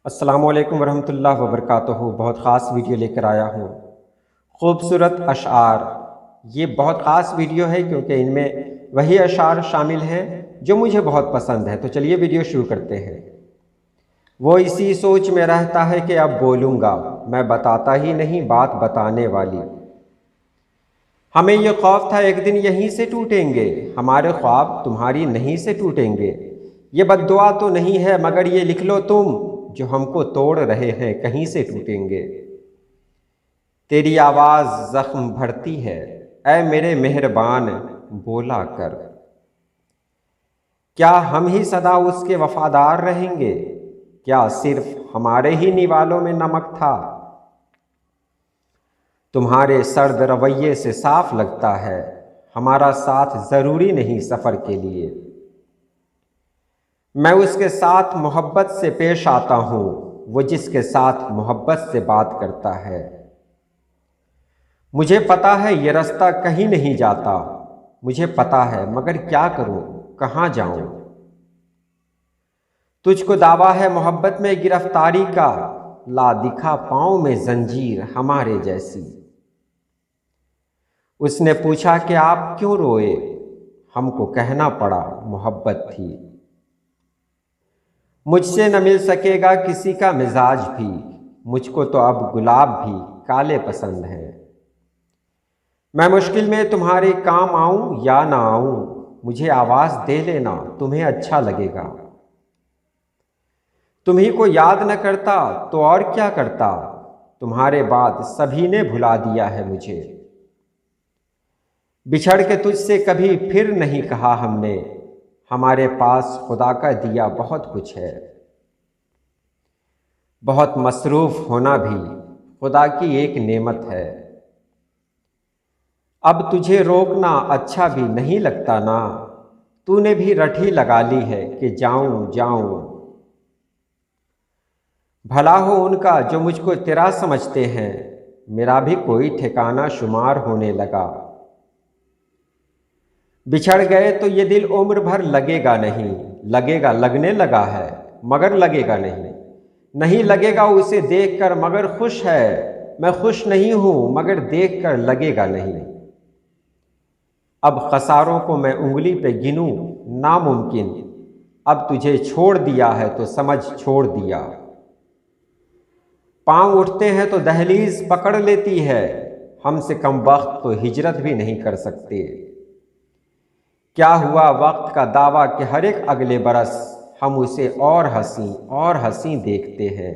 السلام علیکم ورحمۃ اللہ وبرکاتہ۔ بہت خاص ویڈیو لے کر آیا ہوں، خوبصورت اشعار۔ یہ بہت خاص ویڈیو ہے کیونکہ ان میں وہی اشعار شامل ہیں جو مجھے بہت پسند ہے۔ تو چلیے ویڈیو شروع کرتے ہیں۔ وہ اسی سوچ میں رہتا ہے کہ اب بولوں گا، میں بتاتا ہی نہیں بات بتانے والی۔ ہمیں یہ خوف تھا ایک دن یہیں سے ٹوٹیں گے، ہمارے خواب تمہاری نہیں سے ٹوٹیں گے۔ یہ بد دعا تو نہیں ہے مگر یہ لکھ لو تم، جو ہم کو توڑ رہے ہیں کہیں سے ٹوٹیں گے۔ تیری آواز زخم بھرتی ہے، اے میرے مہربان بولا کر۔ کیا ہم ہی سدا اس کے وفادار رہیں گے؟ کیا صرف ہمارے ہی نوالوں میں نمک تھا؟ تمہارے سرد رویے سے صاف لگتا ہے ہمارا ساتھ ضروری نہیں سفر کے لیے۔ میں اس کے ساتھ محبت سے پیش آتا ہوں، وہ جس کے ساتھ محبت سے بات کرتا ہے۔ مجھے پتا ہے یہ رستہ کہیں نہیں جاتا، مجھے پتا ہے مگر کیا کروں، کہاں جاؤں؟ تجھ کو دعویٰ ہے محبت میں گرفتاری کا، لا دکھا پاؤں میں زنجیر ہمارے جیسی۔ اس نے پوچھا کہ آپ کیوں روئے؟ ہم کو کہنا پڑا محبت تھی۔ مجھ سے نہ مل سکے گا کسی کا مزاج بھی، مجھ کو تو اب گلاب بھی کالے پسند ہیں۔ میں مشکل میں تمہارے کام آؤں یا نہ آؤں، مجھے آواز دے لینا تمہیں اچھا لگے گا۔ تمہیں کو یاد نہ کرتا تو اور کیا کرتا، تمہارے بعد سبھی نے بھلا دیا ہے مجھے۔ بچھڑ کے تجھ سے کبھی پھر نہیں کہا ہم نے، ہمارے پاس خدا کا دیا بہت کچھ ہے۔ بہت مصروف ہونا بھی خدا کی ایک نعمت ہے۔ اب تجھے روکنا اچھا بھی نہیں لگتا نا، تو نے بھی رٹھی لگا لی ہے کہ جاؤں جاؤں۔ بھلا ہو ان کا جو مجھ کو تیرا سمجھتے ہیں، میرا بھی کوئی ٹھکانہ شمار ہونے لگا۔ بچھڑ گئے تو یہ دل عمر بھر لگے گا نہیں، لگے گا لگنے لگا ہے مگر لگے گا نہیں۔ نہیں لگے گا اسے دیکھ کر مگر خوش ہے، میں خوش نہیں ہوں مگر دیکھ کر لگے گا نہیں۔ اب خساروں کو میں انگلی پہ گنوں ناممکن، اب تجھے چھوڑ دیا ہے تو سمجھ چھوڑ دیا۔ پاؤں اٹھتے ہیں تو دہلیز پکڑ لیتی ہے، ہم سے کم وقت تو ہجرت بھی نہیں کر سکتے۔ کیا ہوا وقت کا دعویٰ کہ ہر ایک اگلے برس ہم اسے اور حسین دیکھتے ہیں۔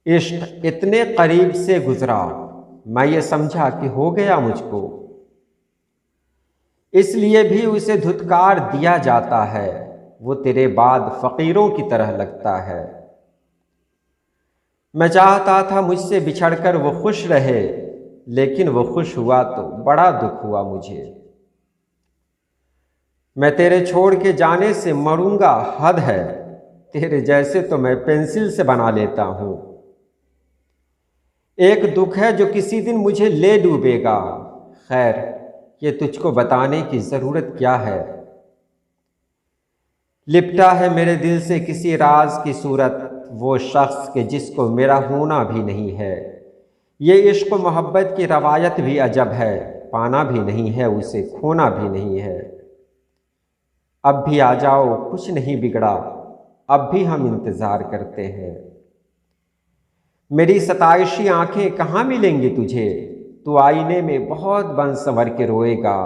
عشق اتنے قریب سے گزرا، میں یہ سمجھا کہ ہو گیا مجھ کو، اس لیے بھی اسے دھتکار دیا جاتا ہے، وہ تیرے بعد فقیروں کی طرح لگتا ہے۔ میں چاہتا تھا مجھ سے بچھڑ کر وہ خوش رہے، لیکن وہ خوش ہوا تو بڑا دکھ ہوا مجھے۔ میں تیرے چھوڑ کے جانے سے مروں گا حد ہے، تیرے جیسے تو میں پینسل سے بنا لیتا ہوں۔ ایک دکھ ہے جو کسی دن مجھے لے ڈوبے گا، خیر یہ تجھ کو بتانے کی ضرورت کیا ہے۔ لپٹا ہے میرے دل سے کسی راز کی صورت، وہ شخص کہ جس کو میرا ہونا بھی نہیں ہے۔ یہ عشق و محبت کی روایت بھی عجب ہے، پانا بھی نہیں ہے اسے کھونا بھی نہیں ہے۔ اب بھی آ جاؤ کچھ نہیں بگڑا، اب بھی ہم انتظار کرتے ہیں۔ میری ستائشی آنکھیں کہاں ملیں گی تجھے، تو آئینے میں بہت بن سنور کے روئے گا۔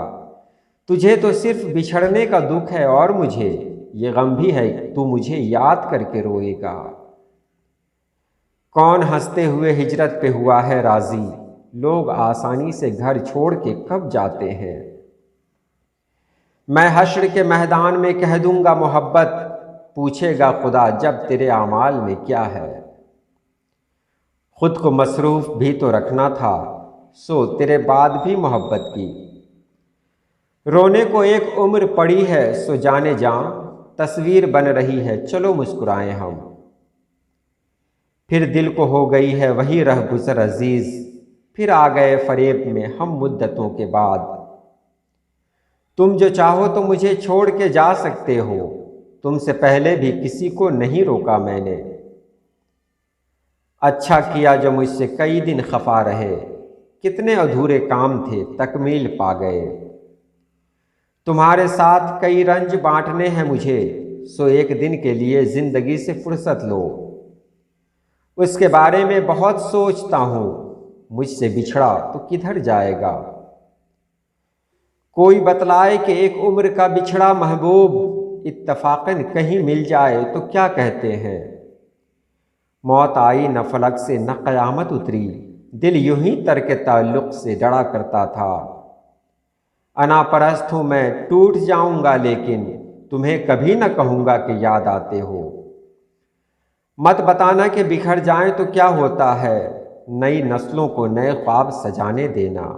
تجھے تو صرف بچھڑنے کا دکھ ہے اور مجھے یہ غم بھی ہے، تو مجھے یاد کر کے روئے گا۔ کون ہنستے ہوئے ہجرت پہ ہوا ہے راضی، لوگ آسانی سے گھر چھوڑ کے کب جاتے ہیں۔ میں حشر کے میدان میں کہہ دوں گا محبت، پوچھے گا خدا جب تیرے اعمال میں کیا ہے۔ خود کو مصروف بھی تو رکھنا تھا، سو تیرے بعد بھی محبت کی۔ رونے کو ایک عمر پڑی ہے، سو جانے جاں تصویر بن رہی ہے، چلو مسکرائیں ہم۔ پھر دل کو ہو گئی ہے وہی رہ گزر عزیز، پھر آ گئے فریب میں ہم مدتوں کے بعد۔ تم جو چاہو تو مجھے چھوڑ کے جا سکتے ہو، تم سے پہلے بھی کسی کو نہیں روکا میں نے۔ اچھا کیا جو مجھ سے کئی دن خفا رہے، کتنے ادھورے کام تھے تکمیل پا گئے۔ تمہارے ساتھ کئی رنج بانٹنے ہیں مجھے، سو ایک دن کے لیے زندگی سے فرصت لو۔ اس کے بارے میں بہت سوچتا ہوں، مجھ سے بچھڑا تو کدھر جائے گا؟ کوئی بتلائے کہ ایک عمر کا بچھڑا محبوب اتفاقاً کہیں مل جائے تو کیا کہتے ہیں؟ موت آئی نہ فلک سے نہ قیامت اتری، دل یوں ہی ترک تعلق سے ڈرا کرتا تھا۔ انا پرست ہوں میں، ٹوٹ جاؤں گا لیکن تمہیں کبھی نہ کہوں گا کہ یاد آتے ہو۔ مت بتانا کہ بکھر جائیں تو کیا ہوتا ہے، نئی نسلوں کو نئے خواب سجانے دینا۔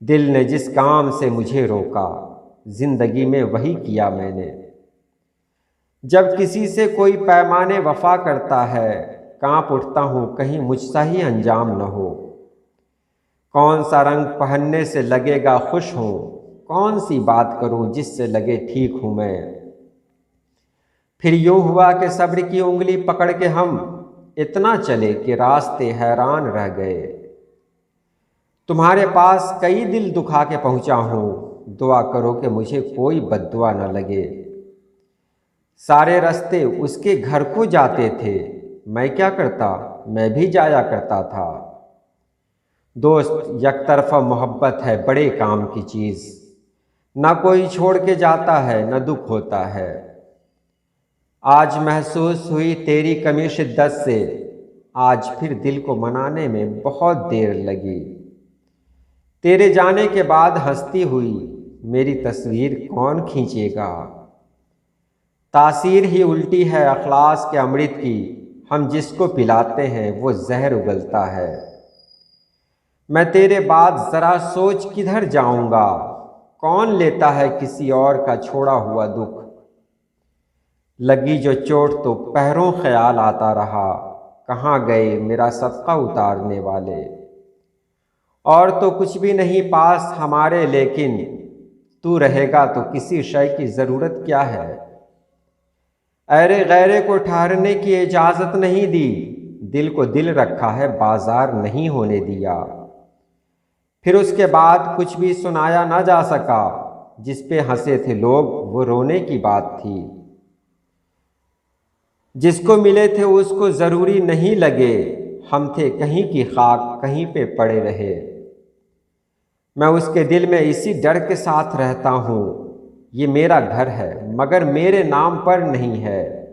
دل نے جس کام سے مجھے روکا، زندگی میں وہی کیا میں نے۔ جب کسی سے کوئی پیمانے وفا کرتا ہے، کانپ اٹھتا ہوں کہیں مجھ سا ہی انجام نہ ہو۔ کون سا رنگ پہننے سے لگے گا خوش ہوں، کون سی بات کروں جس سے لگے ٹھیک ہوں میں۔ پھر یوں ہوا کہ صبر کی انگلی پکڑ کے ہم اتنا چلے کہ راستے حیران رہ گئے۔ تمہارے پاس کئی دل دکھا کے پہنچا ہوں، دعا کرو کہ مجھے کوئی بد دعا نہ لگے۔ سارے راستے اس کے گھر کو جاتے تھے، میں کیا کرتا، میں بھی جایا کرتا تھا۔ دوست یک طرفہ محبت ہے بڑے کام کی چیز، نہ کوئی چھوڑ کے جاتا ہے نہ دکھ ہوتا ہے۔ آج محسوس ہوئی تیری کمی شدت سے، آج پھر دل کو منانے میں بہت دیر لگی۔ تیرے جانے کے بعد ہستی ہوئی، میری تصویر کون کھینچے گا؟ تاثیر ہی الٹی ہے اخلاص کے امرت کی، ہم جس کو پلاتے ہیں وہ زہر اگلتا ہے۔ میں تیرے بعد ذرا سوچ کدھر جاؤں گا، کون لیتا ہے کسی اور کا چھوڑا ہوا دکھ؟ لگی جو چوٹ تو پہروں خیال آتا رہا، کہاں گئے میرا صدقہ اتارنے والے؟ اور تو کچھ بھی نہیں پاس ہمارے، لیکن تو رہے گا تو کسی شے کی ضرورت کیا ہے؟ ایرے غیرے کو ٹھہرنے کی اجازت نہیں دی، دل کو دل رکھا ہے بازار نہیں ہونے دیا۔ پھر اس کے بعد کچھ بھی سنایا نہ جا سکا، جس پہ ہنسے تھے لوگ وہ رونے کی بات تھی۔ جس کو ملے تھے اس کو ضروری نہیں لگے، ہم تھے کہیں کی خاک کہیں پہ پڑے رہے۔ میں اس کے دل میں اسی ڈر کے ساتھ رہتا ہوں، یہ میرا گھر ہے مگر میرے نام پر نہیں ہے۔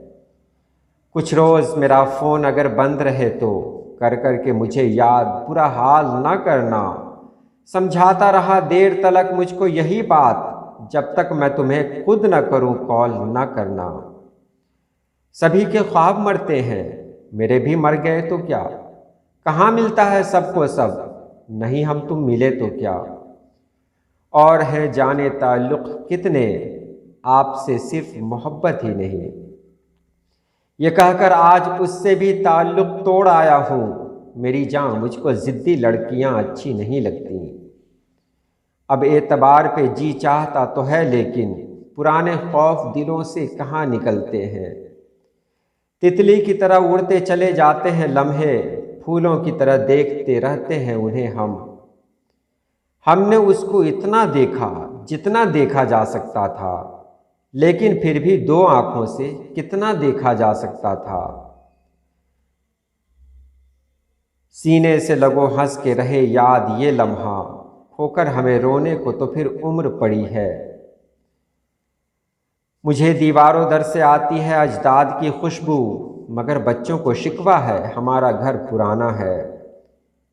کچھ روز میرا فون اگر بند رہے تو کر کر کے مجھے یاد برا حال نہ کرنا۔ سمجھاتا رہا دیر تلک مجھ کو یہی بات، جب تک میں تمہیں خود نہ کروں کال نہ کرنا۔ سبھی کے خواب مرتے ہیں، میرے بھی مر گئے تو کیا؟ کہاں ملتا ہے سب کو سب، نہیں ہم تم ملے تو کیا؟ اور ہے جانے تعلق کتنے، آپ سے صرف محبت ہی نہیں۔ یہ کہہ کر آج اس سے بھی تعلق توڑ آیا ہوں، میری جان مجھ کو ضدی لڑکیاں اچھی نہیں لگتی۔ اب اعتبار پہ جی چاہتا تو ہے لیکن پرانے خوف دلوں سے کہاں نکلتے ہیں۔ تتلی کی طرح اڑتے چلے جاتے ہیں لمحے، پھولوں کی طرح دیکھتے رہتے ہیں انہیں ہم نے اس کو اتنا دیکھا جتنا دیکھا جا سکتا تھا، لیکن پھر بھی دو آنکھوں سے کتنا دیکھا جا سکتا تھا۔ سینے سے لگو ہنس کے رہے یاد یہ لمحہ، ہو کر ہمیں رونے کو تو پھر عمر پڑی ہے۔ مجھے دیواروں در سے آتی ہے اجداد کی خوشبو، مگر بچوں کو شکوہ ہے ہمارا گھر پرانا ہے۔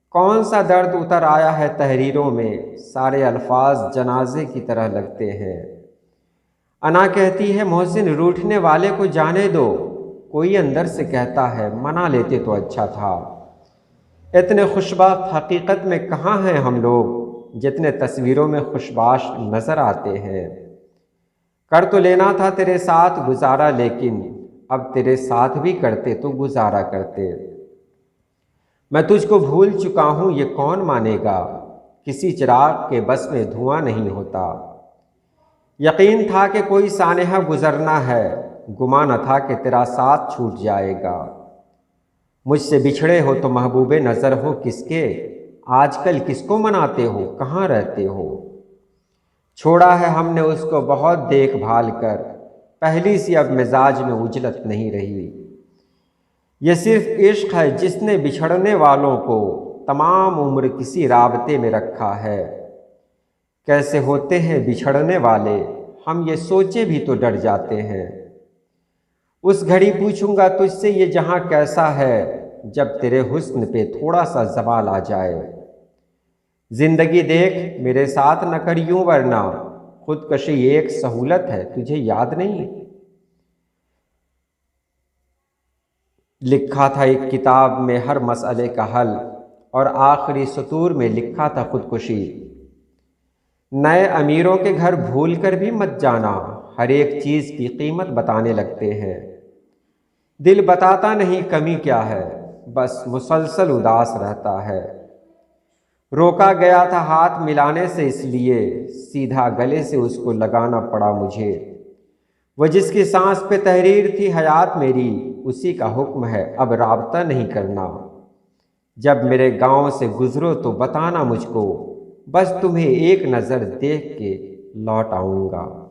کون سا درد اتر آیا ہے تحریروں میں، سارے الفاظ جنازے کی طرح لگتے ہیں۔ انا کہتی ہے محسن روٹھنے والے کو جانے دو، کوئی اندر سے کہتا ہے منا لیتے تو اچھا تھا۔ اتنے خوشبخت حقیقت میں کہاں ہیں ہم لوگ، جتنے تصویروں میں خوشباش نظر آتے ہیں۔ کر تو لینا تھا تیرے ساتھ گزارا، لیکن اب تیرے ساتھ بھی کرتے تو گزارا کرتے۔ میں تجھ کو بھول چکا ہوں یہ کون مانے گا، کسی چراغ کے بس میں دھواں نہیں ہوتا۔ یقین تھا کہ کوئی سانحہ گزرنا ہے، گمان نہ تھا کہ تیرا ساتھ چھوٹ جائے گا۔ مجھ سے بچھڑے ہو تو محبوب نظر ہو کس کے، آج کل کس کو مناتے ہو، کہاں رہتے ہو؟ چھوڑا ہے ہم نے اس کو بہت دیکھ بھال کر، پہلی سی اب مزاج میں اجلت نہیں رہی۔ یہ صرف عشق ہے جس نے بچھڑنے والوں کو تمام عمر کسی رابطے میں رکھا ہے۔ کیسے ہوتے ہیں بچھڑنے والے، ہم یہ سوچے بھی تو ڈر جاتے ہیں۔ اس گھڑی پوچھوں گا تجھ سے یہ جہاں کیسا ہے، جب تیرے حسن پہ تھوڑا سا زوال آ جائے۔ زندگی دیکھ میرے ساتھ نہ کر یوں ورنہ، خودکشی ایک سہولت ہے تجھے یاد نہیں؟ لکھا تھا ایک کتاب میں ہر مسئلے کا حل، اور آخری سطور میں لکھا تھا خودکشی۔ نئے امیروں کے گھر بھول کر بھی مت جانا، ہر ایک چیز کی قیمت بتانے لگتے ہیں۔ دل بتاتا نہیں کمی کیا ہے، بس مسلسل اداس رہتا ہے۔ روکا گیا تھا ہاتھ ملانے سے اس لیے، سیدھا گلے سے اس کو لگانا پڑا مجھے۔ وہ جس کی سانس پہ تحریر تھی حیات میری، اسی کا حکم ہے اب رابطہ نہیں کرنا۔ جب میرے گاؤں سے گزرو تو بتانا مجھ کو، بس تمہیں ایک نظر دیکھ کے لوٹ آؤں گا۔